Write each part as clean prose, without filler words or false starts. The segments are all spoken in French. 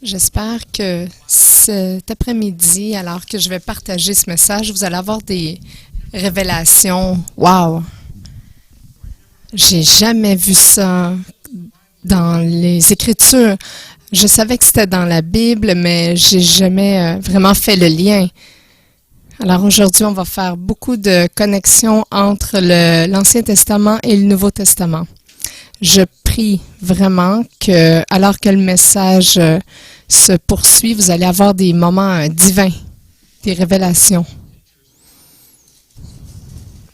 J'espère que cet après-midi, alors que je vais partager ce message, vous allez avoir des révélations. Wow! J'ai jamais vu ça dans les Écritures. Je savais que c'était dans la Bible, mais j'ai jamais vraiment fait le lien. Alors aujourd'hui, on va faire beaucoup de connexions entre l'Ancien Testament et le Nouveau Testament. Je prie vraiment que, alors que le message se poursuit, vous allez avoir des moments divins, des révélations.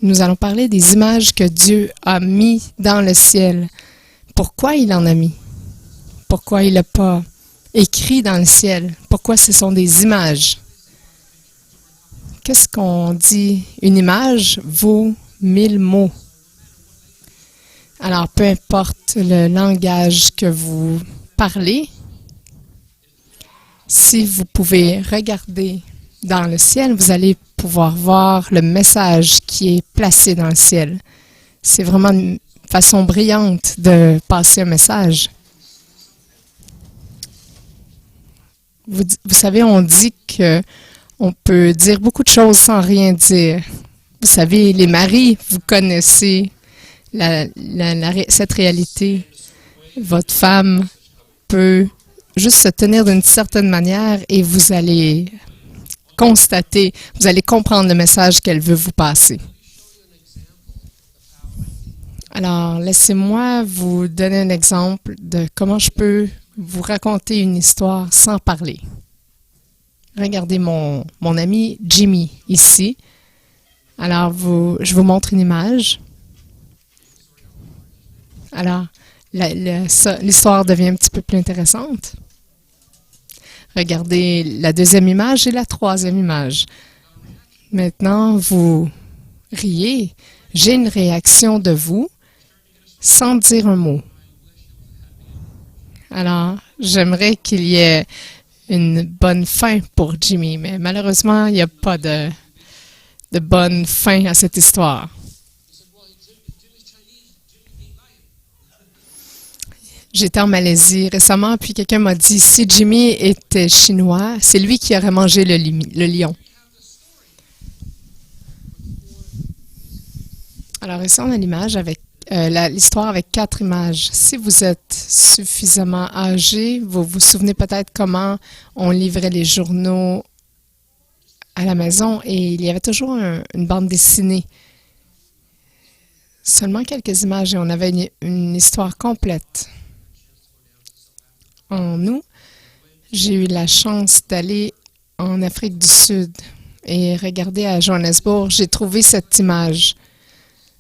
Nous allons parler des images que Dieu a mis dans le ciel. Pourquoi il en a mis? Pourquoi il n'a pas écrit dans le ciel? Pourquoi ce sont des images? Qu'est-ce qu'on dit? Une image vaut 1000 mots. Alors, peu importe le langage que vous parlez, si vous pouvez regarder dans le ciel, vous allez pouvoir voir le message qui est placé dans le ciel. C'est vraiment une façon brillante de passer un message. Vous savez, on dit qu'on peut dire beaucoup de choses sans rien dire. Vous savez, les maris, vous connaissez cette réalité. Votre femme peut juste se tenir d'une certaine manière et vous allez constater, vous allez comprendre le message qu'elle veut vous passer. Alors, laissez-moi vous donner un exemple de comment je peux vous raconter une histoire sans parler. Regardez mon ami Jimmy ici. Alors, je vous montre une image. Alors, l'histoire devient un petit peu plus intéressante. Regardez la deuxième image et la troisième image. Maintenant, vous riez. J'ai une réaction de vous sans dire un mot. Alors, j'aimerais qu'il y ait une bonne fin pour Jimmy, mais malheureusement, il n'y a pas de bonne fin à cette histoire. J'étais en Malaisie récemment, puis quelqu'un m'a dit, si Jimmy était chinois, c'est lui qui aurait mangé le lion. Alors ici, on a l'image avec l'histoire avec 4 images. Si vous êtes suffisamment âgé, vous vous souvenez peut-être comment on livrait les journaux à la maison et il y avait toujours une bande dessinée. Seulement quelques images et on avait une histoire complète. En août, j'ai eu la chance d'aller en Afrique du Sud et regarder à Johannesburg, j'ai trouvé cette image.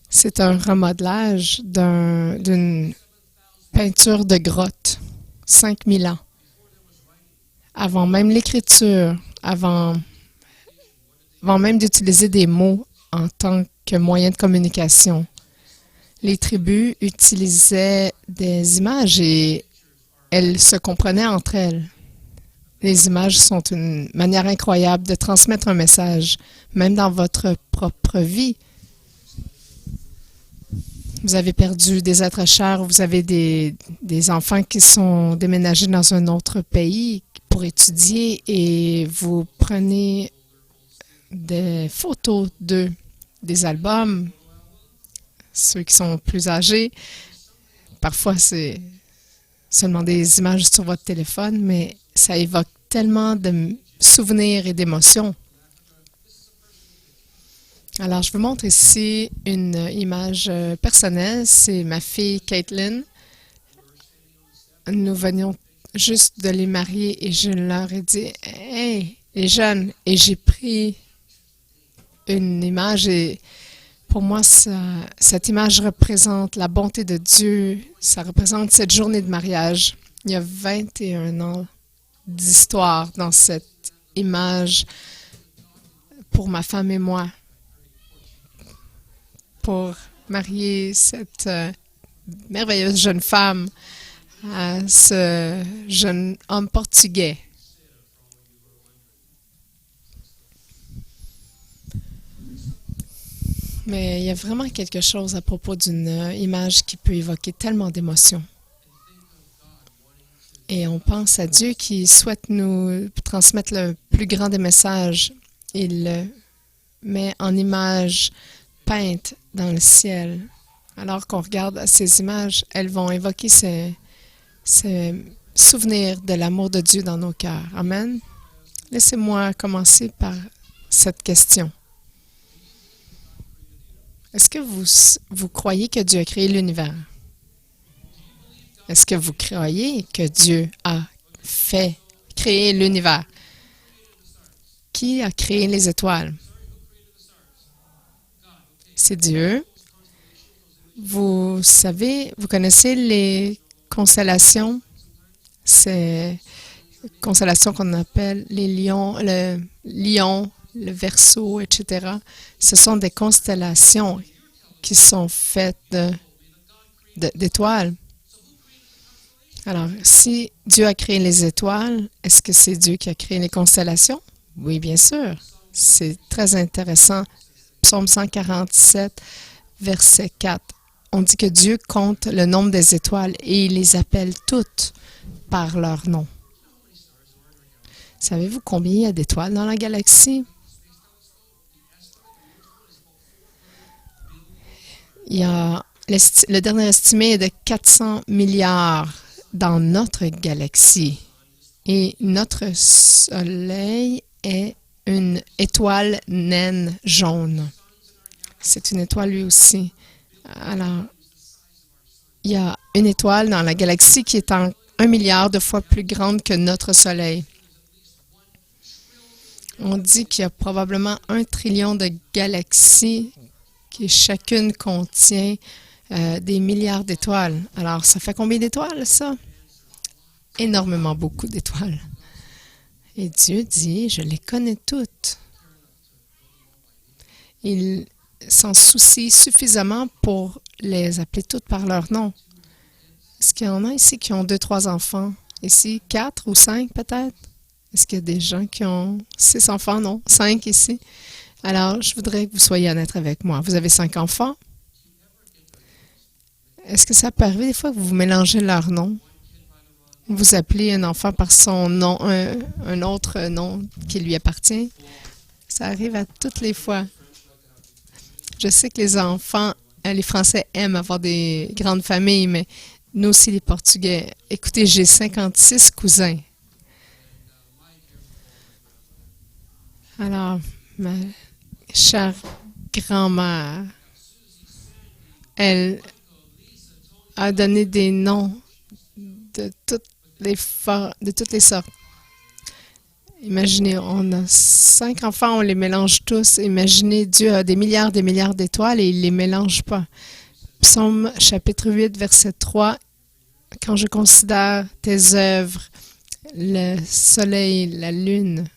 C'est un remodelage d'une peinture de grotte, 5000 ans. Avant même l'écriture, avant même d'utiliser des mots en tant que moyen de communication. Les tribus utilisaient des images et elles se comprenaient entre elles. Les images sont une manière incroyable de transmettre un message, même dans votre propre vie. Vous avez perdu des êtres chers, vous avez des enfants qui sont déménagés dans un autre pays pour étudier et vous prenez des photos d'eux, des albums, ceux qui sont plus âgés. Parfois, c'est seulement des images sur votre téléphone, mais ça évoque tellement de souvenirs et d'émotions. Alors, je vous montre ici une image personnelle. C'est ma fille Caitlin. Nous venions juste de les marier et je leur ai dit « Hey, les jeunes! » Et j'ai pris une image et pour moi, cette image représente la bonté de Dieu. Ça représente cette journée de mariage. Il y a 21 ans d'histoire dans cette image pour ma femme et moi. Pour marier cette merveilleuse jeune femme à ce jeune homme portugais. Mais il y a vraiment quelque chose à propos d'une image qui peut évoquer tellement d'émotions. Et on pense à Dieu qui souhaite nous transmettre le plus grand des messages. Il le met en images peintes dans le ciel. Alors qu'on regarde ces images, elles vont évoquer ces souvenirs de l'amour de Dieu dans nos cœurs. Amen. Laissez-moi commencer par cette question. Est-ce que vous croyez que Dieu a créé l'univers? Est-ce que vous croyez que Dieu a créé l'univers? Qui a créé les étoiles? C'est Dieu. Vous savez, vous connaissez les constellations? Ces constellations qu'on appelle les lions, le Verseau, etc. Ce sont des constellations qui sont faites d'étoiles. Alors, si Dieu a créé les étoiles, est-ce que c'est Dieu qui a créé les constellations? Oui, bien sûr. C'est très intéressant. Psaume 147, verset 4. On dit que Dieu compte le nombre des étoiles et il les appelle toutes par leur nom. Savez-vous combien il y a d'étoiles dans la galaxie? Le dernier estimé est de 400 milliards dans notre galaxie. Et notre Soleil est une étoile naine jaune. C'est une étoile lui aussi. Alors, il y a une étoile dans la galaxie qui est en 1 milliard de fois plus grande que notre Soleil. On dit qu'il y a probablement 1 trillion de galaxies qui chacune contient des milliards d'étoiles. Alors, ça fait combien d'étoiles, ça? Énormément beaucoup d'étoiles. Et Dieu dit, je les connais toutes. Il s'en soucie suffisamment pour les appeler toutes par leur nom. Est-ce qu'il y en a ici qui ont 2, 3 enfants? Ici, 4 ou 5 peut-être? Est-ce qu'il y a des gens qui ont 6 enfants? Non, 5 ici. Alors, je voudrais que vous soyez honnête avec moi. Vous avez 5 enfants? Est-ce que ça peut arriver des fois que vous mélangez leurs noms? Vous appelez un enfant par son nom, un autre nom qui lui appartient? Ça arrive à toutes les fois. Je sais que les enfants, les Français aiment avoir des grandes familles, mais nous aussi, les Portugais. Écoutez, j'ai 56 cousins. Alors, ma chère grand-mère, elle a donné des noms de toutes les sortes. Imaginez, on a 5 enfants, on les mélange tous. Imaginez, Dieu a des milliards d'étoiles et il ne les mélange pas. Psaume chapitre 8, verset 3. Quand je considère tes œuvres, le soleil, la lune.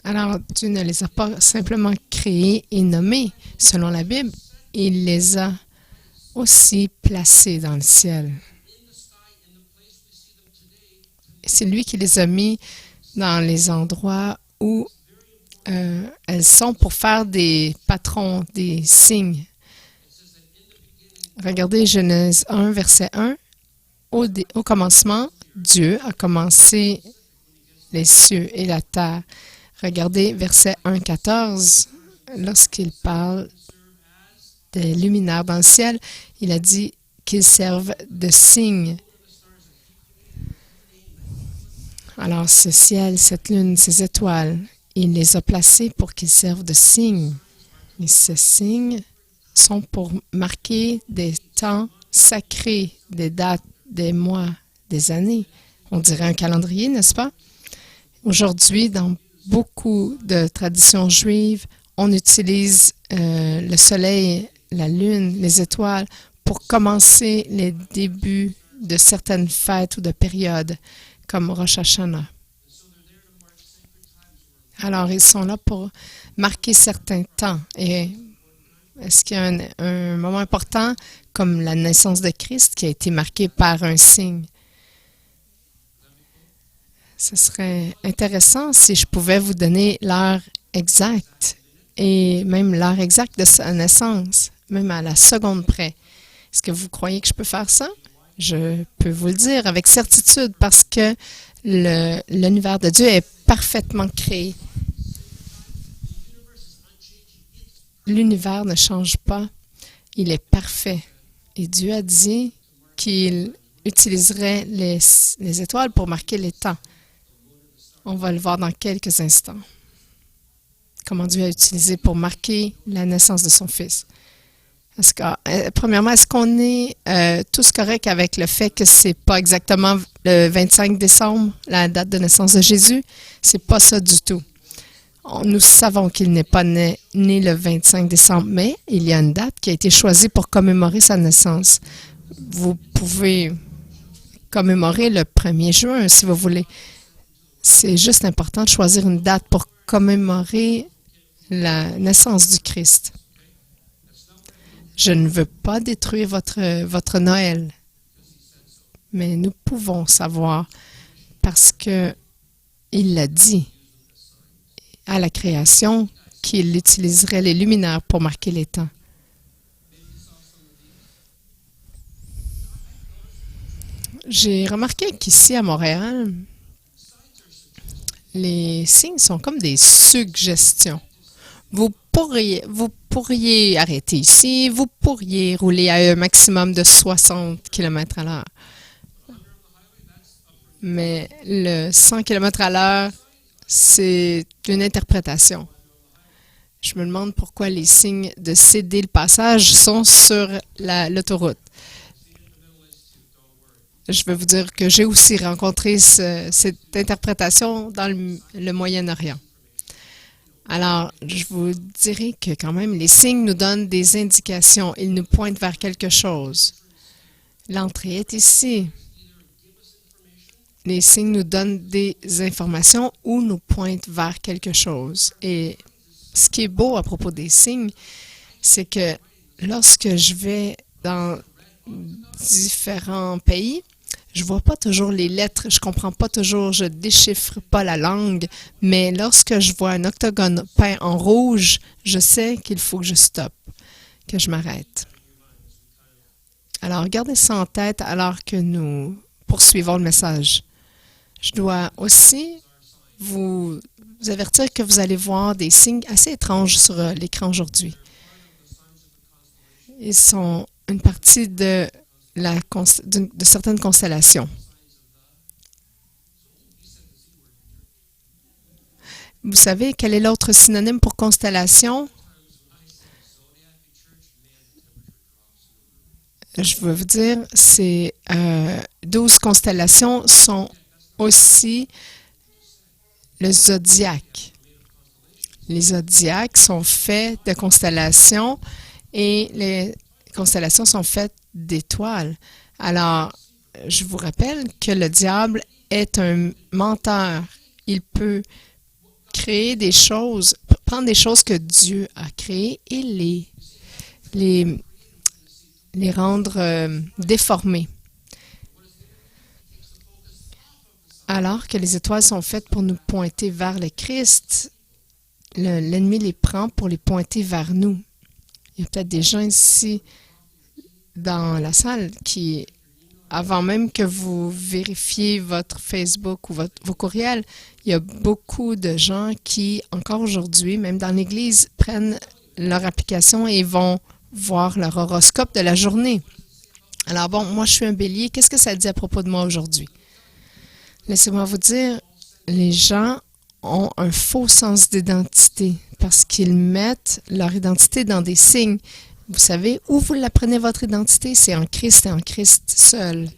Alors, Dieu ne les a pas simplement créés et nommés. Selon la Bible, il les a aussi placés dans le ciel. C'est lui qui les a mis dans les endroits où elles sont pour faire des patrons, des signes. Regardez Genèse 1, verset 1. Au commencement, Dieu a commencé les cieux et la terre. Regardez verset 1, 14. Lorsqu'il parle des luminaires dans le ciel, il a dit qu'ils servent de signe. Alors, ce ciel, cette lune, ces étoiles, il les a placés pour qu'ils servent de signes. Et ces signes sont pour marquer des temps sacrés, des dates, des mois, des années. On dirait un calendrier, n'est-ce pas? Aujourd'hui, dans beaucoup de traditions juives, on utilise le soleil, la lune, les étoiles pour commencer les débuts de certaines fêtes ou de périodes, comme Rosh Hashanah. Alors, ils sont là pour marquer certains temps. Et est-ce qu'il y a un moment important, comme la naissance de Christ, qui a été marqué par un signe? Ce serait intéressant si je pouvais vous donner l'heure exacte, et même l'heure exacte de sa naissance, même à la seconde près. Est-ce que vous croyez que je peux faire ça? Je peux vous le dire avec certitude parce que l'univers de Dieu est parfaitement créé. L'univers ne change pas. Il est parfait. Et Dieu a dit qu'il utiliserait les étoiles pour marquer les temps. On va le voir dans quelques instants. Comment Dieu a utilisé pour marquer la naissance de son Fils. Premièrement, est-ce qu'on est tous corrects avec le fait que c'est pas exactement le 25 décembre, la date de naissance de Jésus? C'est pas ça du tout. Nous savons qu'il n'est pas né le 25 décembre, mais il y a une date qui a été choisie pour commémorer sa naissance. Vous pouvez commémorer le 1er juin si vous voulez. C'est juste important de choisir une date pour commémorer la naissance du Christ. Je ne veux pas détruire votre Noël, mais nous pouvons savoir parce que il l'a dit à la création qu'il utiliserait les luminaires pour marquer les temps. J'ai remarqué qu'ici à Montréal, les signes sont comme des suggestions. Vous pourriez arrêter ici, vous pourriez rouler à un maximum de 60 km à l'heure. Mais le 100 km à l'heure, c'est une interprétation. Je me demande pourquoi les signes de céder le passage sont sur l'autoroute. Je veux vous dire que j'ai aussi rencontré cette interprétation dans le Moyen-Orient. Alors, je vous dirais que quand même, les signes nous donnent des indications. Ils nous pointent vers quelque chose. L'entrée est ici. Les signes nous donnent des informations ou nous pointent vers quelque chose. Et ce qui est beau à propos des signes, c'est que lorsque je vais dans différents pays, je vois pas toujours les lettres, je comprends pas toujours, je déchiffre pas la langue, mais lorsque je vois un octogone peint en rouge, je sais qu'il faut que je stoppe, que je m'arrête. Alors, gardez ça en tête alors que nous poursuivons le message. Je dois aussi vous avertir que vous allez voir des signes assez étranges sur l'écran aujourd'hui. Ils sont une partie de certaines constellations. Vous savez quel est l'autre synonyme pour constellation? Je veux vous dire, c'est 12 constellations sont aussi le zodiaque. Les zodiaques sont faits de constellations et les constellations sont faites d'étoiles. Alors, je vous rappelle que le diable est un menteur. Il peut créer des choses, prendre des choses que Dieu a créées et les rendre déformées. Alors que les étoiles sont faites pour nous pointer vers le Christ, l'ennemi les prend pour les pointer vers nous. Il y a peut-être des gens ici dans la salle qui, avant même que vous vérifiez votre Facebook ou vos courriels, il y a beaucoup de gens qui, encore aujourd'hui, même dans l'Église, prennent leur application et vont voir leur horoscope de la journée. Alors bon, moi je suis un bélier. Qu'est-ce que ça dit à propos de moi aujourd'hui? Laissez-moi vous dire, les gens ont un faux sens d'identité parce qu'ils mettent leur identité dans des signes. Vous savez, où vous l'apprenez votre identité? C'est en Christ et en Christ seul.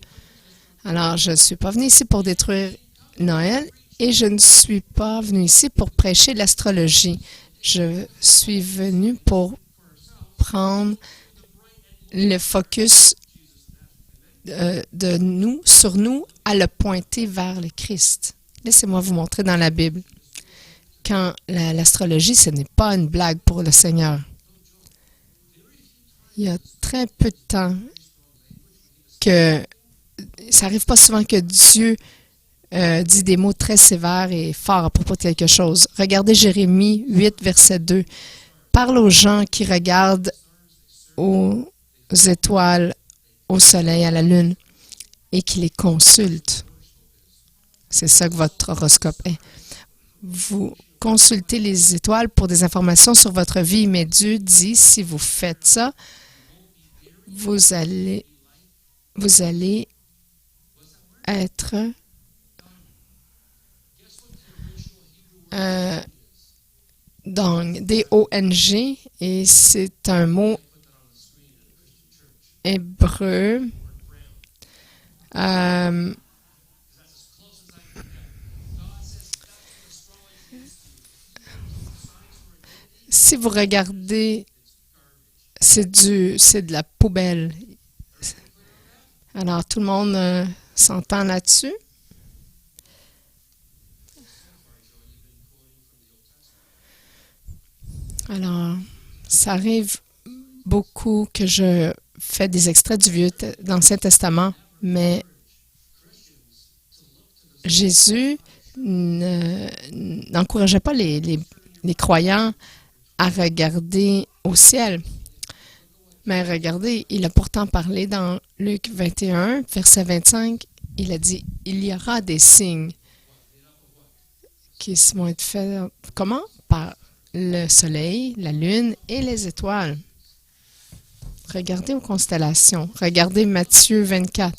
Alors, je ne suis pas venu ici pour détruire Noël et je ne suis pas venu ici pour prêcher l'astrologie. Je suis venu pour prendre le focus sur nous à le pointer vers le Christ. Laissez-moi vous montrer dans la Bible. Quand l'astrologie, ce n'est pas une blague pour le Seigneur. Il y a très peu de temps que ça n'arrive pas souvent que Dieu dit des mots très sévères et forts à propos de quelque chose. Regardez Jérémie 8, verset 2. Parle aux gens qui regardent aux étoiles, au soleil, à la lune. et qui les consulte. C'est ça que votre horoscope est. Vous consultez les étoiles pour des informations sur votre vie, mais Dieu dit, si vous faites ça, vous allez être D-O-N-G, et c'est un mot hébreu. Si vous regardez, c'est de la poubelle. Alors, tout le monde s'entend là-dessus. Alors, ça arrive beaucoup que je fais des extraits de l'Ancien Testament, mais Jésus n'encourageait pas les croyants à regarder au ciel. Mais regardez, il a pourtant parlé dans Luc 21, verset 25, il a dit, il y aura des signes qui vont être faits. Comment? Par le soleil, la lune et les étoiles. Regardez aux constellations. Regardez Matthieu 24.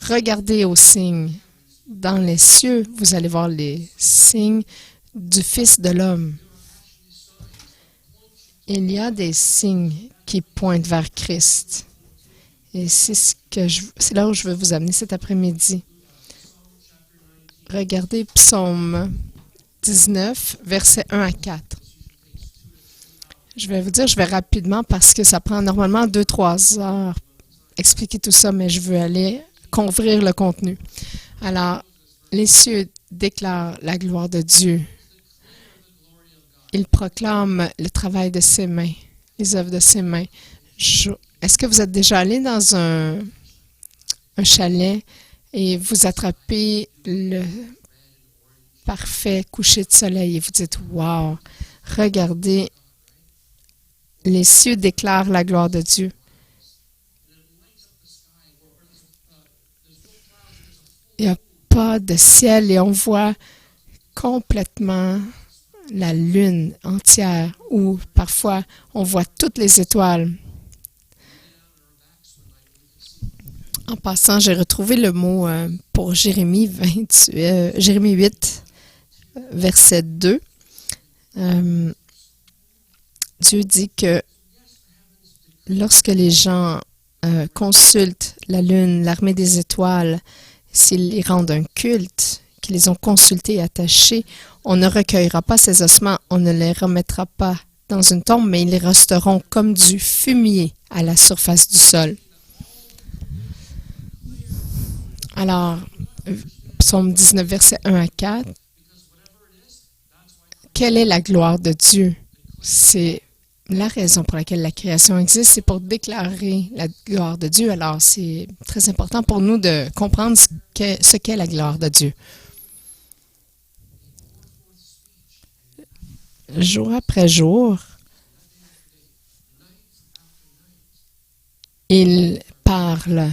Regardez aux signes. Dans les cieux, vous allez voir les signes du Fils de l'homme. Il y a des signes qui pointent vers Christ. Et c'est là où je veux vous amener cet après-midi. Regardez Psaume 19, versets 1 à 4. Je vais vous dire, je vais rapidement parce que ça prend normalement 2-3 heures expliquer tout ça, mais je veux aller couvrir le contenu. Alors, les cieux déclarent la gloire de Dieu. Ils proclament le travail de ses mains, les œuvres de ses mains. Est-ce que vous êtes déjà allé dans un chalet et vous attrapez le parfait coucher de soleil et vous dites « Wow! Regardez, les cieux déclarent la gloire de Dieu. » Il n'y a pas de ciel et on voit complètement la lune entière ou parfois on voit toutes les étoiles. En passant, j'ai retrouvé le mot pour Jérémie 8, verset 2. Dieu dit que lorsque les gens consultent la lune, l'armée des étoiles, s'ils les rendent un culte, qu'ils les ont consultés et attachés, on ne recueillera pas ces ossements, on ne les remettra pas dans une tombe, mais ils resteront comme du fumier à la surface du sol. Alors, Psaume 19, versets 1 à 4. Quelle est la gloire de Dieu? C'est la raison pour laquelle la création existe, c'est pour déclarer la gloire de Dieu. Alors, c'est très important pour nous de comprendre ce qu'est la gloire de Dieu. Jour après jour, il parle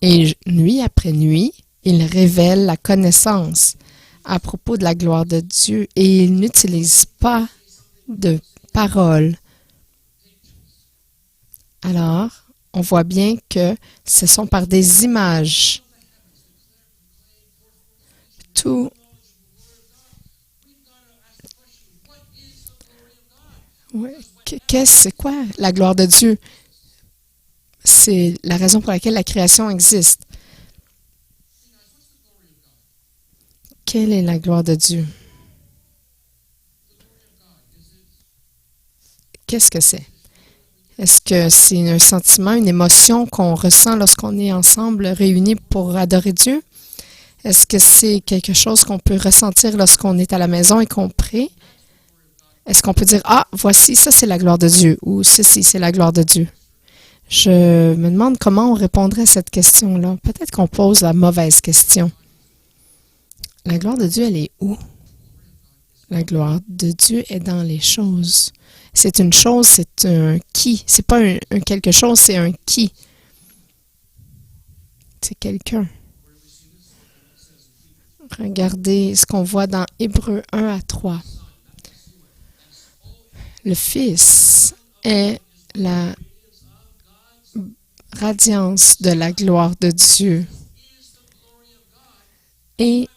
et nuit après nuit, il révèle la connaissance à propos de la gloire de Dieu et il n'utilise pas de paroles. Alors, on voit bien que ce sont par des images. Tout. Ouais. C'est quoi la gloire de Dieu? C'est la raison pour laquelle la création existe. Quelle est la gloire de Dieu? Qu'est-ce que c'est? Est-ce que c'est un sentiment, une émotion qu'on ressent lorsqu'on est ensemble réunis pour adorer Dieu? Est-ce que c'est quelque chose qu'on peut ressentir lorsqu'on est à la maison et qu'on prie? Est-ce qu'on peut dire « Ah, voici, ça c'est la gloire de Dieu » ou « Ceci, c'est la gloire de Dieu ». Je me demande comment on répondrait à cette question-là. Peut-être qu'on pose la mauvaise question. La gloire de Dieu, elle est où? La gloire de Dieu est dans les choses. C'est une chose, c'est un qui. C'est pas un quelque chose, c'est un qui. C'est quelqu'un. Regardez ce qu'on voit dans Hébreux 1 à 3. Le Fils est la radiance de la gloire de Dieu et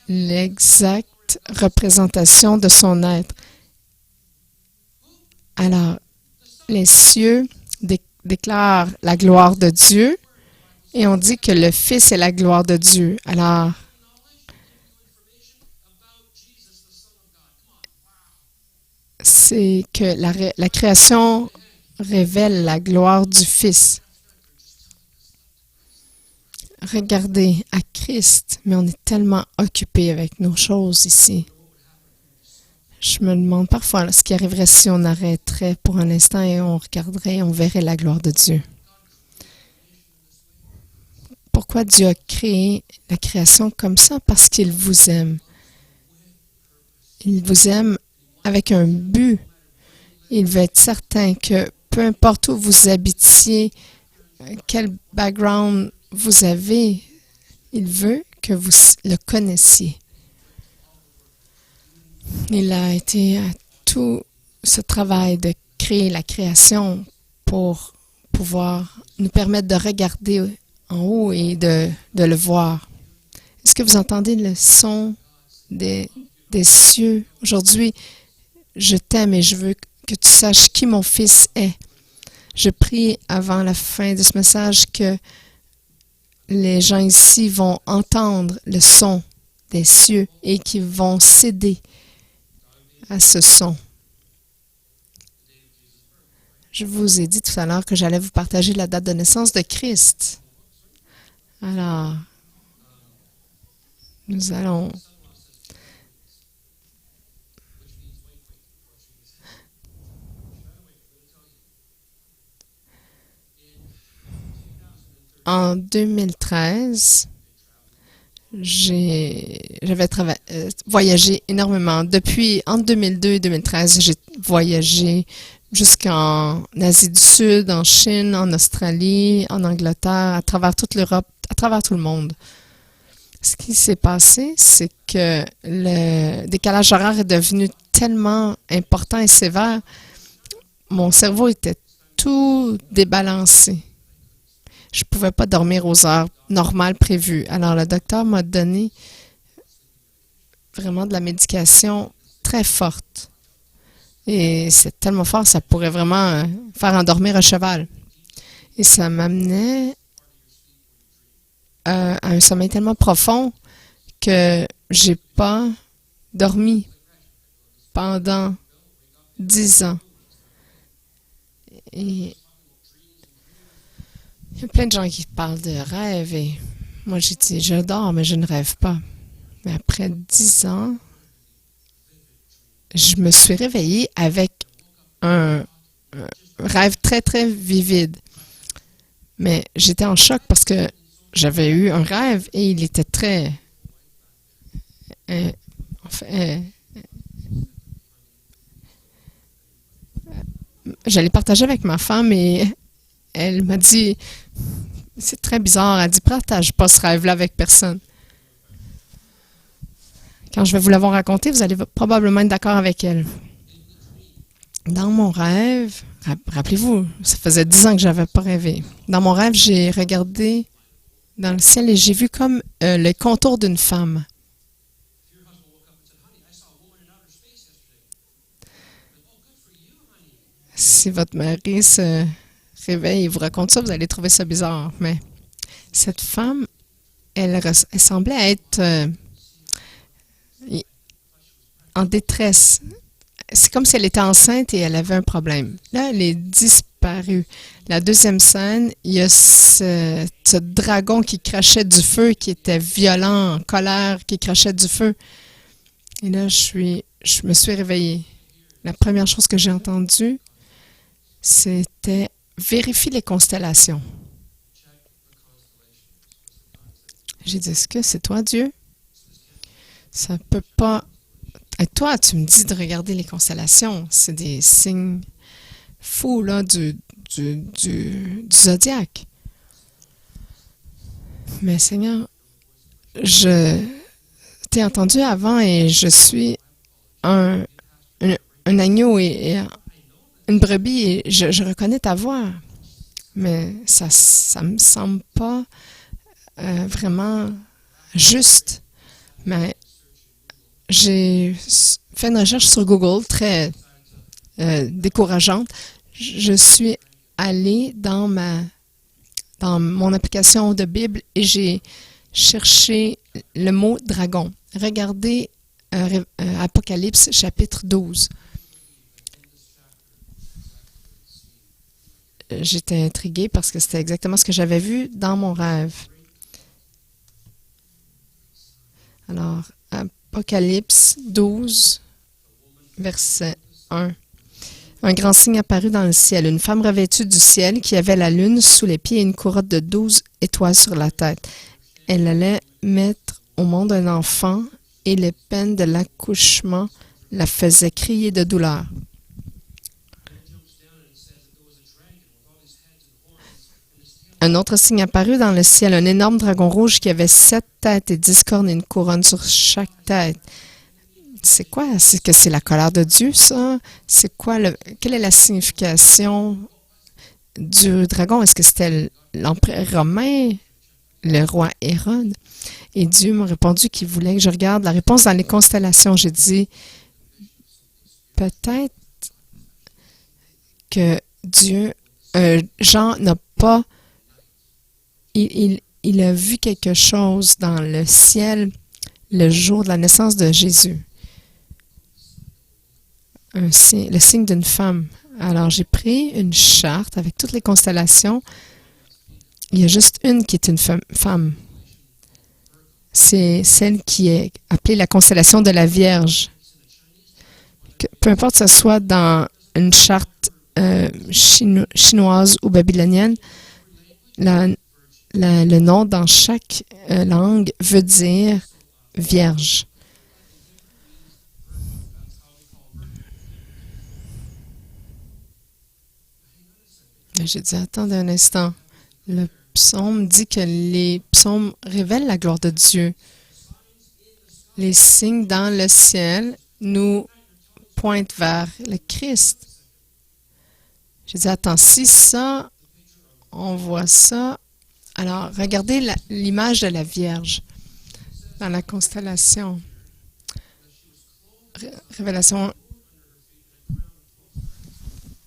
l'exacte représentation de son être. Alors, les cieux déclarent la gloire de Dieu et on dit que le Fils est la gloire de Dieu. Alors, c'est que la création révèle la gloire du Fils. Regardez à Christ, mais on est tellement occupé avec nos choses ici. Je me demande parfois ce qui arriverait si on arrêterait pour un instant et on regarderait et on verrait la gloire de Dieu. Pourquoi Dieu a créé la création comme ça? Parce qu'il vous aime. Il vous aime avec un but. Il veut être certain que peu importe où vous habitiez, quel background vous avez, il veut que vous le connaissiez. Il a été à tout ce travail de créer la création pour pouvoir nous permettre de regarder en haut et de le voir. Est-ce que vous entendez le son des cieux? Aujourd'hui, je t'aime et je veux que tu saches qui mon Fils est. Je prie avant la fin de ce message que les gens ici vont entendre le son des cieux et qu'ils vont céder à ce son. Je vous ai dit tout à l'heure que j'allais vous partager la date de naissance de Christ. Alors, nous allons en 2013, j'avais voyagé énormément. Depuis, entre 2002 et 2013, j'ai voyagé jusqu'en Asie du Sud, en Chine, en Australie, en Angleterre, à travers toute l'Europe, à travers tout le monde. Ce qui s'est passé, c'est que le décalage horaire est devenu tellement important et sévère, mon cerveau était tout débalancé. Je ne pouvais pas dormir aux heures normales prévues. Alors, le docteur m'a donné vraiment de la médication très forte. Et c'est tellement fort, ça pourrait vraiment faire endormir un cheval. Et ça m'amenait à un sommeil tellement profond que j'ai pas dormi pendant 10 ans. Et il y a plein de gens qui parlent de rêve et moi j'ai dit, je dors mais je ne rêve pas. Mais après 10 ans, je me suis réveillée avec un rêve très, très vivide. Mais j'étais en choc parce que j'avais eu un rêve et il était très... j'allais partager avec ma femme et elle m'a dit, c'est très bizarre, elle dit, partage pas ce rêve-là avec personne. Quand je vais vous l'avoir raconté, vous allez probablement être d'accord avec elle. Dans mon rêve, rappelez-vous, ça faisait 10 ans que je n'avais pas rêvé. Dans mon rêve, j'ai regardé dans le ciel et j'ai vu comme le contour d'une femme. Si votre mari se réveille et vous raconte ça, vous allez trouver ça bizarre. Mais cette femme, elle semblait être en détresse. C'est comme si elle était enceinte et elle avait un problème. Là, elle est disparue. La deuxième scène, il y a ce dragon qui crachait du feu, qui était violent, en colère, qui crachait du feu. Et là, je me suis réveillée. La première chose que j'ai entendue, c'était « Vérifie les constellations ». J'ai dit « Est-ce que c'est toi, Dieu? Ça peut pas... » Et toi, tu me dis de regarder les constellations. C'est des signes fous là, du zodiaque. Mais Seigneur, je t'ai entendu avant et je suis un, un agneau et une brebis et je reconnais ta voix. Mais ça me semble pas vraiment juste. Mais j'ai fait une recherche sur Google très décourageante. Je suis allée dans mon application de Bible et j'ai cherché le mot dragon. Regardez Apocalypse chapitre 12. J'étais intriguée parce que c'était exactement ce que j'avais vu dans mon rêve. Alors, Apocalypse 12, verset 1. Un grand signe apparut dans le ciel, une femme revêtue du ciel qui avait la lune sous les pieds et une couronne de 12 étoiles sur la tête. Elle allait mettre au monde un enfant et les peines de l'accouchement la faisaient crier de douleur. Un autre signe apparut dans le ciel, un énorme dragon rouge qui avait 7 têtes et 10 cornes et une couronne sur chaque tête. C'est quoi? C'est que c'est la colère de Dieu, ça? C'est quoi quelle est la signification du dragon? Est-ce que c'était l'empereur romain, le roi Hérode? Et Dieu m'a répondu qu'il voulait que je regarde la réponse dans les constellations. J'ai dit, peut-être que Jean n'a pas il a vu quelque chose dans le ciel le jour de la naissance de Jésus. Le signe d'une femme. Alors, j'ai pris une charte avec toutes les constellations. Il y a juste une qui est une femme. C'est celle qui est appelée la constellation de la Vierge. Peu importe que ce soit dans une charte chinoise ou babylonienne, le nom dans chaque langue veut dire vierge. J'ai dit, attendez un instant. Le psaume dit que les psaumes révèlent la gloire de Dieu. Les signes dans le ciel nous pointent vers le Christ. J'ai dit, attends, si ça, on voit ça. Alors, regardez l'image de la Vierge dans la constellation. Révélation.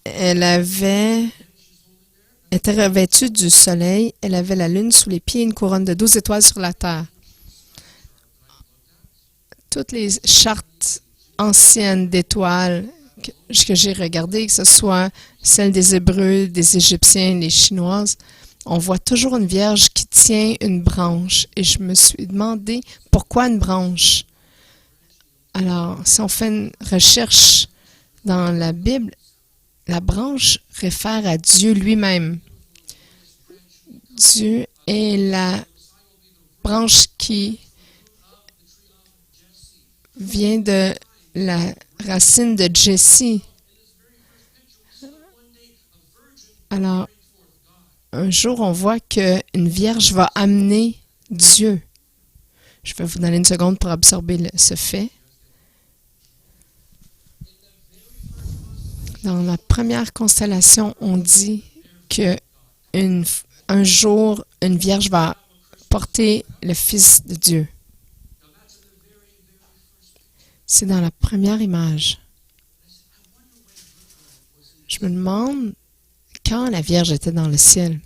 Elle était revêtue du soleil. Elle avait la lune sous les pieds et une couronne de 12 étoiles sur la terre. Toutes les chartes anciennes d'étoiles que j'ai regardées, que ce soit celles des Hébreux, des Égyptiens, les Chinoises, on voit toujours une vierge qui tient une branche. Et je me suis demandé pourquoi une branche. Alors, si on fait une recherche dans la Bible, la branche réfère à Dieu lui-même. Dieu est la branche qui vient de la racine de Jesse. Alors, un jour, on voit qu'une vierge va amener Dieu. Je vais vous donner une seconde pour absorber ce fait. Dans la première constellation, on dit que un jour, une vierge va porter le Fils de Dieu. C'est dans la première image. Je me demande quand la Vierge était dans le ciel.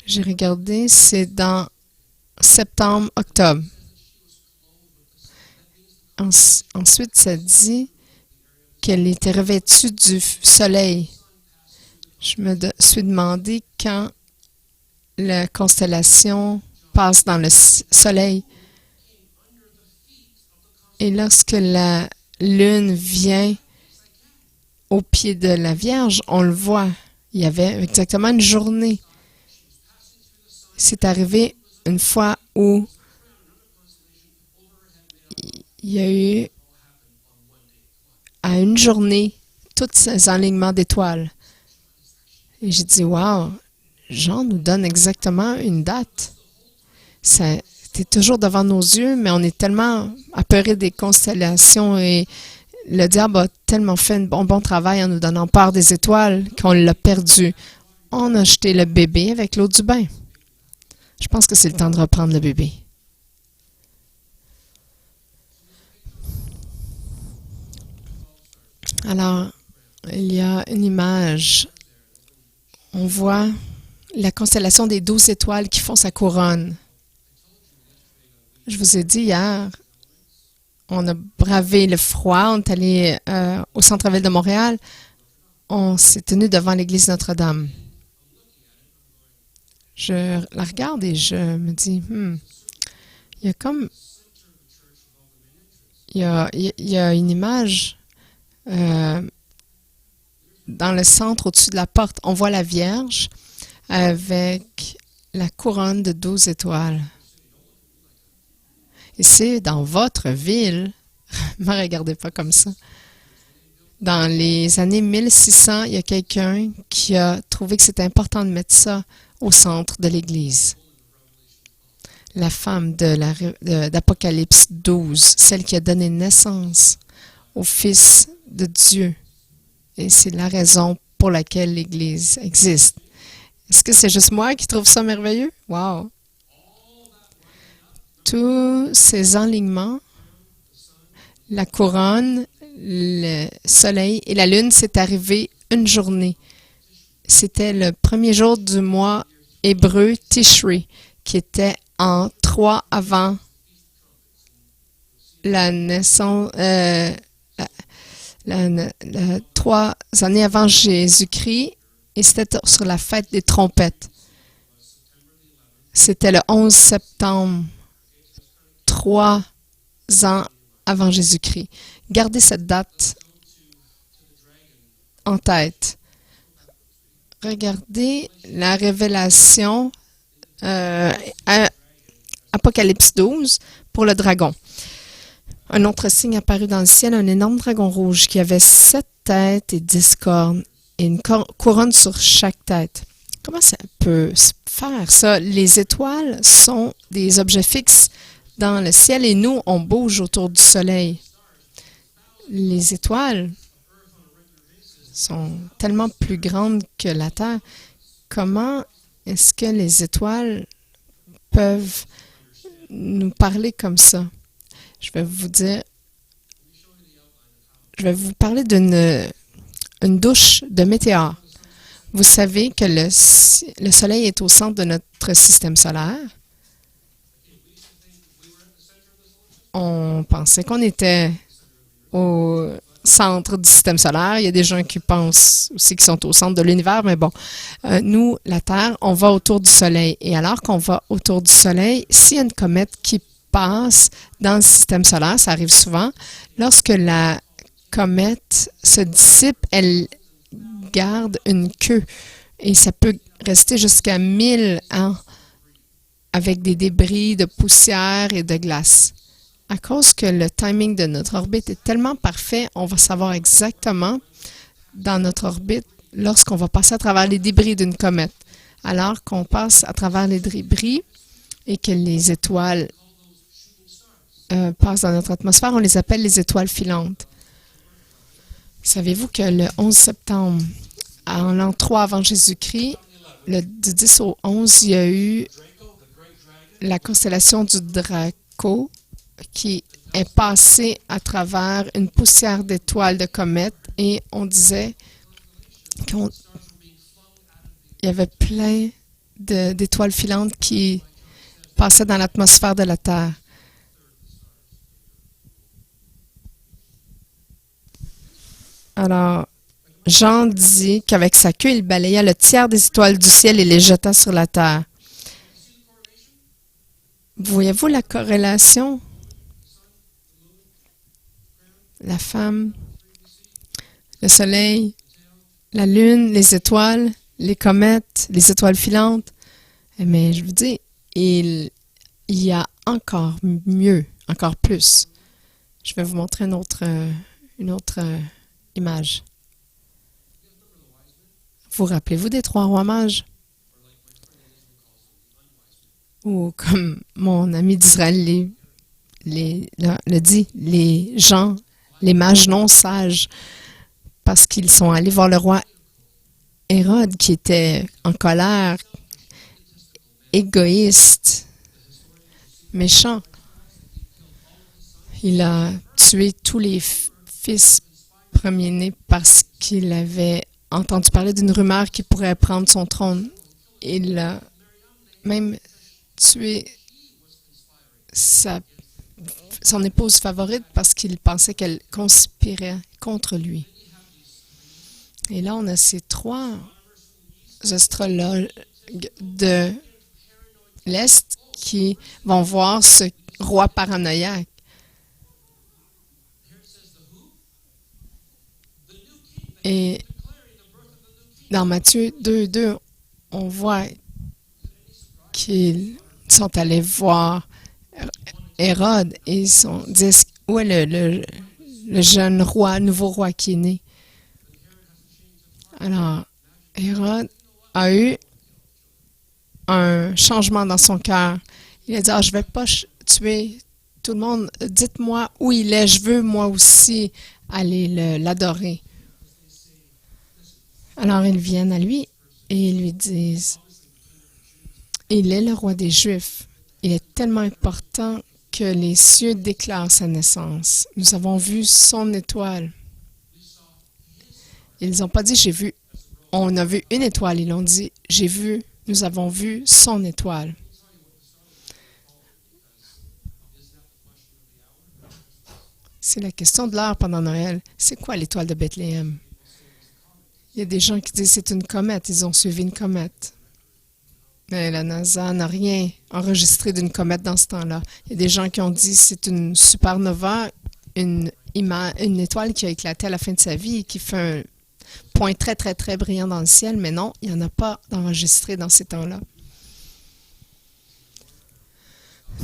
J'ai regardé, c'est dans septembre, octobre. Ensuite, ça dit qu'elle était revêtue du soleil. Je me suis demandé quand la constellation passe dans le soleil. Et lorsque la lune vient au pied de la Vierge, on le voit. Il y avait exactement une journée. C'est arrivé une fois où il y a eu à une journée tous ces alignements d'étoiles. Et j'ai dit, wow, Jean nous donne exactement une date. C'est c'était toujours devant nos yeux, mais on est tellement apeurés des constellations et le diable a tellement fait un bon travail en nous donnant peur des étoiles qu'on l'a perdu. On a jeté le bébé avec l'eau du bain. Je pense que c'est le temps de reprendre le bébé. Alors, il y a une image. On voit la constellation des 12 étoiles qui font sa couronne. Je vous ai dit hier, on a bravé le froid, on est allé au centre-ville de Montréal, on s'est tenu devant l'église Notre-Dame. Je la regarde et je me dis, il y a comme, il y a une image dans le centre, au-dessus de la porte. On voit la Vierge avec la couronne de 12 étoiles. Et c'est dans votre ville, ne me regardez pas comme ça, dans les années 1600, il y a quelqu'un qui a trouvé que c'était important de mettre ça au centre de l'Église. La femme d'Apocalypse 12, celle qui a donné naissance au Fils de Dieu. Et c'est la raison pour laquelle l'Église existe. Est-ce que c'est juste moi qui trouve ça merveilleux? Wow! Tous ces enlignements, la couronne, le soleil et la lune, c'est arrivé une journée. C'était le premier jour du mois hébreu Tishri, qui était en 3 avant la naissance, 3 années avant Jésus-Christ, et c'était sur la fête des trompettes. C'était le 11 septembre. 3 ans avant Jésus-Christ. Gardez cette date en tête. Regardez la révélation Apocalypse 12 pour le dragon. Un autre signe apparut dans le ciel, un énorme dragon rouge qui avait 7 têtes et 10 cornes et une couronne sur chaque tête. Comment ça peut se faire, ça? Les étoiles sont des objets fixes dans le ciel et nous, on bouge autour du soleil. Les étoiles sont tellement plus grandes que la Terre. Comment est-ce que les étoiles peuvent nous parler comme ça? Je vais vous parler d'une douche de météores. Vous savez que le soleil est au centre de notre système solaire. On pensait qu'on était au centre du système solaire. Il y a des gens qui pensent aussi qu'ils sont au centre de l'univers, mais bon, nous, la Terre, on va autour du Soleil. Et alors qu'on va autour du Soleil, s'il y a une comète qui passe dans le système solaire, ça arrive souvent, lorsque la comète se dissipe, elle garde une queue. Et ça peut rester jusqu'à 1000 ans avec des débris de poussière et de glace. À cause que le timing de notre orbite est tellement parfait, on va savoir exactement dans notre orbite lorsqu'on va passer à travers les débris d'une comète. Alors qu'on passe à travers les débris et que les étoiles passent dans notre atmosphère, on les appelle les étoiles filantes. Savez-vous que le 11 septembre, en l'an 3 avant Jésus-Christ, du 10 au 11, il y a eu la constellation du Draco, qui est passé à travers une poussière d'étoiles de comètes et on disait qu'il y avait plein d'étoiles filantes qui passaient dans l'atmosphère de la Terre. Alors, Jean dit qu'avec sa queue, il balaya le tiers des étoiles du ciel et les jeta sur la Terre. Voyez-vous la corrélation? La femme, le soleil, la lune, les étoiles, les comètes, les étoiles filantes. Mais je vous dis, il y a encore mieux, encore plus. Je vais vous montrer une autre image. Vous rappelez-vous des 3 rois mages? Ou comme mon ami d'Israël le dit, les gens, les mages non sages, parce qu'ils sont allés voir le roi Hérode qui était en colère, égoïste, méchant. Il a tué tous les fils premiers-nés parce qu'il avait entendu parler d'une rumeur qui pourrait prendre son trône. Il a même tué son épouse favorite parce qu'il pensait qu'elle conspirait contre lui. Et là, on a ces trois astrologues de l'Est qui vont voir ce roi paranoïaque. Et dans Matthieu 2:2, on voit qu'ils sont allés voir Hérode et ils disent où est le jeune roi, nouveau roi qui est né. Alors, Hérode a eu un changement dans son cœur. Il a dit, je ne vais pas tuer tout le monde. Dites-moi où il est. Je veux moi aussi aller l'adorer. Alors, ils viennent à lui et ils lui disent, il est le roi des Juifs. Il est tellement important que les cieux déclarent sa naissance. Nous avons vu son étoile. Ils n'ont pas dit, on a vu une étoile. Ils ont dit, nous avons vu son étoile. C'est la question de l'heure pendant Noël. C'est quoi l'étoile de Bethléem? Il y a des gens qui disent c'est une comète. Ils ont suivi une comète. Mais la NASA n'a rien enregistré d'une comète dans ce temps-là. Il y a des gens qui ont dit c'est une supernova, une étoile qui a éclaté à la fin de sa vie et qui fait un point très, très, très brillant dans le ciel. Mais non, il n'y en a pas d'enregistré dans ces temps-là.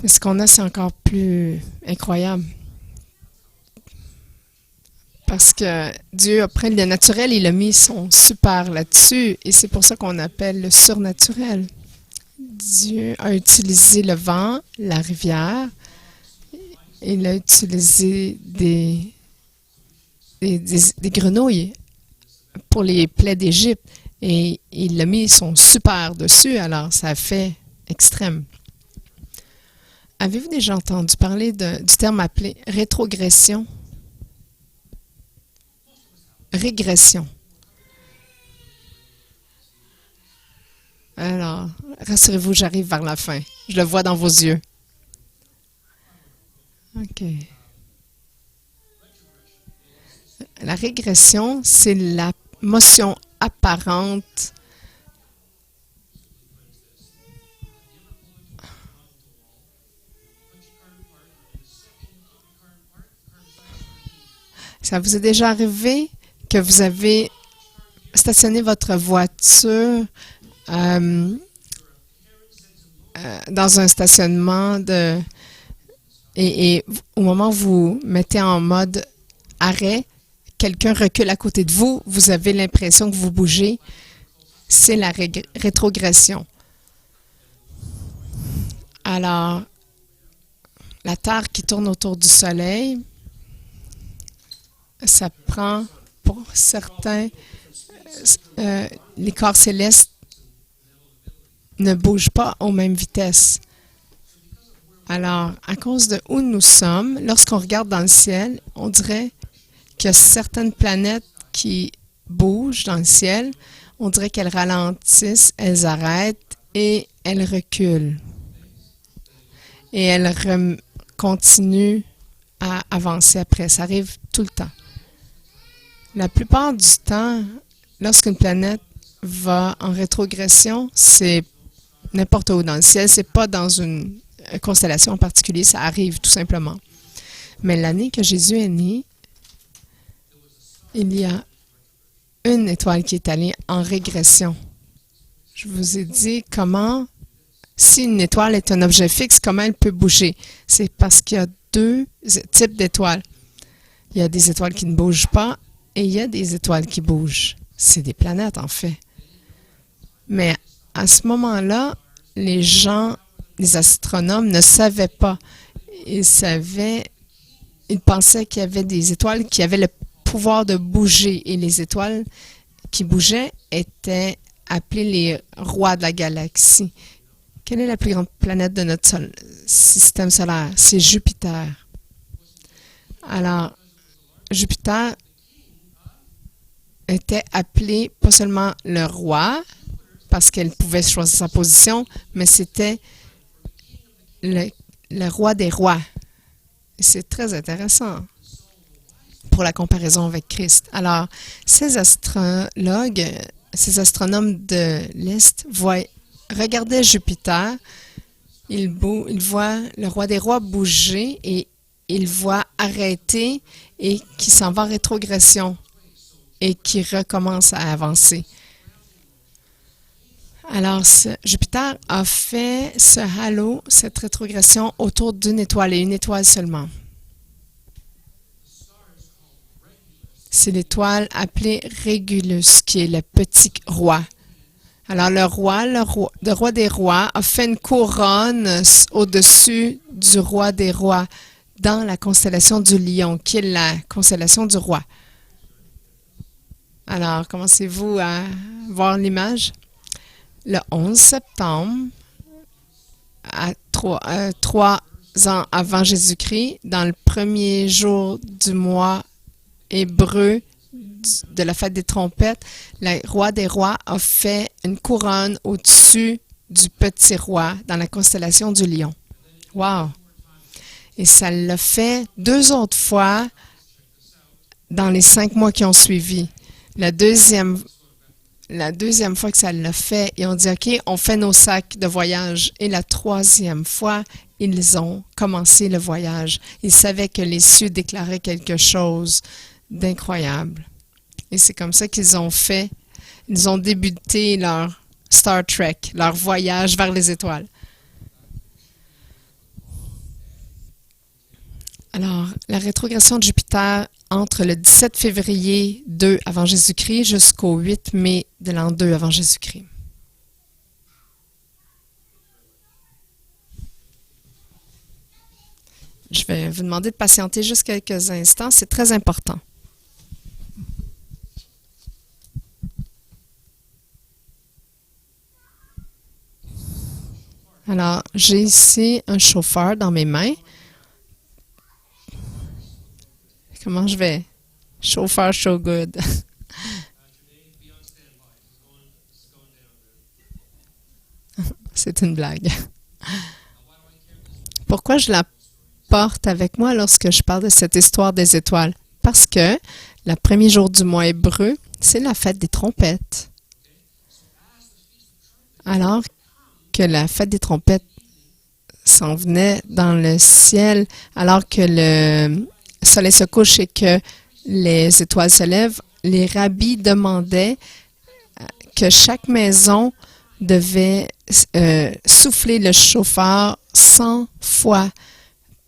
Mais ce qu'on a, c'est encore plus incroyable. Parce que Dieu, après le naturel, il a mis son super là-dessus. Et c'est pour ça qu'on appelle le surnaturel. Dieu a utilisé le vent, la rivière. Il a utilisé des grenouilles pour les plaies d'Égypte. Et il a mis son super dessus. Alors, ça fait extrême. Avez-vous déjà entendu parler du terme appelé rétrogression? Régression. Alors, rassurez-vous, j'arrive vers la fin. Je le vois dans vos yeux. OK. La régression, c'est la motion apparente Ça vous est déjà arrivé que vous avez stationné votre voiture dans un stationnement et au moment où vous mettez en mode arrêt, quelqu'un recule à côté de vous, vous avez l'impression que vous bougez. C'est la rétrogression. Alors, la Terre qui tourne autour du Soleil, ça prend pour certains, les corps célestes ne bougent pas aux mêmes vitesses. Alors, à cause de où nous sommes, lorsqu'on regarde dans le ciel, on dirait qu'il y a certaines planètes qui bougent dans le ciel. On dirait qu'elles ralentissent, elles arrêtent et elles reculent. Et elles continuent à avancer après. Ça arrive tout le temps. La plupart du temps, lorsqu'une planète va en rétrogression, c'est n'importe où dans le ciel. C'est pas dans une constellation en particulier. Ça arrive tout simplement. Mais l'année que Jésus est né, il y a une étoile qui est allée en régression. Je vous ai dit comment, si une étoile est un objet fixe, comment elle peut bouger. C'est parce qu'il y a deux types d'étoiles. Il y a des étoiles qui ne bougent pas et il y a des étoiles qui bougent. C'est des planètes, en fait. Mais à ce moment-là, les gens les astronomes ne savaient pas. Ils pensaient qu'il y avait des étoiles qui avaient le pouvoir de bouger. Et les étoiles qui bougeaient étaient appelées les rois de la galaxie. Quelle est la plus grande planète de notre système solaire? C'est Jupiter. Alors, Jupiter était appelé pas seulement le roi, parce qu'elle pouvait choisir sa position, mais c'était le roi des rois. Et c'est très intéressant pour la comparaison avec Christ. Alors, ces astrologues, ces astronomes de l'Est regardaient Jupiter, ils voient le roi des rois bouger et ils voient arrêter et qui s'en va en rétrogression et qui recommence à avancer. Alors, Jupiter a fait ce halo, cette rétrogression autour d'une étoile et une étoile seulement. C'est l'étoile appelée Régulus, qui est le petit roi. Alors, le roi des rois a fait une couronne au-dessus du roi des rois dans la constellation du Lion, qui est la constellation du roi. Alors, commencez-vous à voir l'image? Le 11 septembre, à 3 ans avant Jésus-Christ, dans le premier jour du mois hébreu de la fête des trompettes, le roi des rois a fait une couronne au-dessus du petit roi dans la constellation du Lion. Wow! Et ça l'a fait 2 autres fois dans les 5 mois qui ont suivi. La deuxième fois que ça l'a fait, ils ont dit, OK, on fait nos sacs de voyage. Et la 3e fois, ils ont commencé le voyage. Ils savaient que les cieux déclaraient quelque chose d'incroyable. Et c'est comme ça qu'ils ont débuté leur Star Trek, leur voyage vers les étoiles. Alors, la rétrogression de Jupiter entre le 17 février 2 avant Jésus-Christ jusqu'au 8 mai de l'an 2 avant Jésus-Christ. Je vais vous demander de patienter juste quelques instants, c'est très important. Alors, j'ai ici un chauffeur dans mes mains. Comment je vais? Chauffeur show good. C'est une blague. Pourquoi je la porte avec moi lorsque je parle de cette histoire des étoiles? Parce que le premier jour du mois hébreu, c'est la fête des trompettes. Alors que la fête des trompettes s'en venait dans le ciel, alors que le soleil se couche et que les étoiles se lèvent, les rabbis demandaient que chaque maison devait souffler le chauffard 100 fois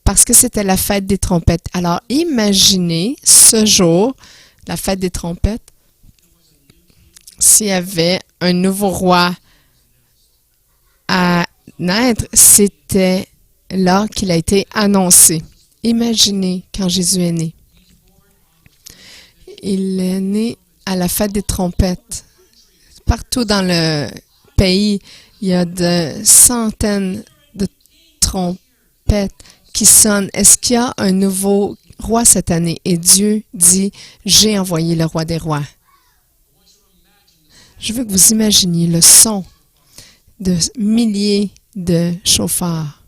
parce que c'était la fête des trompettes. Alors, imaginez ce jour, la fête des trompettes, s'il y avait un nouveau roi à naître, c'était là qu'il a été annoncé. Imaginez quand Jésus est né. Il est né à la fête des trompettes. Partout dans le pays, il y a de centaines de trompettes qui sonnent. Est-ce qu'il y a un nouveau roi cette année? Et Dieu dit, j'ai envoyé le roi des rois. Je veux que vous imaginiez le son de milliers de chauffards.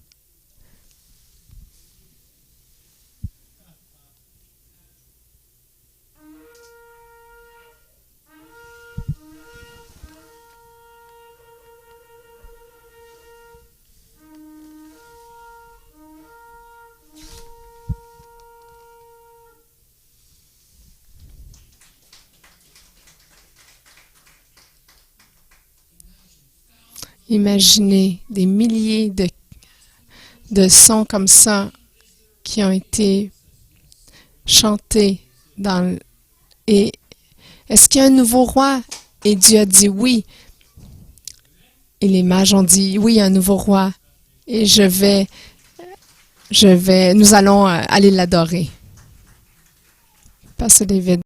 Imaginez des milliers de sons comme ça qui ont été chantés et est-ce qu'il y a un nouveau roi? Et Dieu a dit oui. Et les mages ont dit oui, il y a un nouveau roi. et nous allons aller l'adorer. Pasteur David.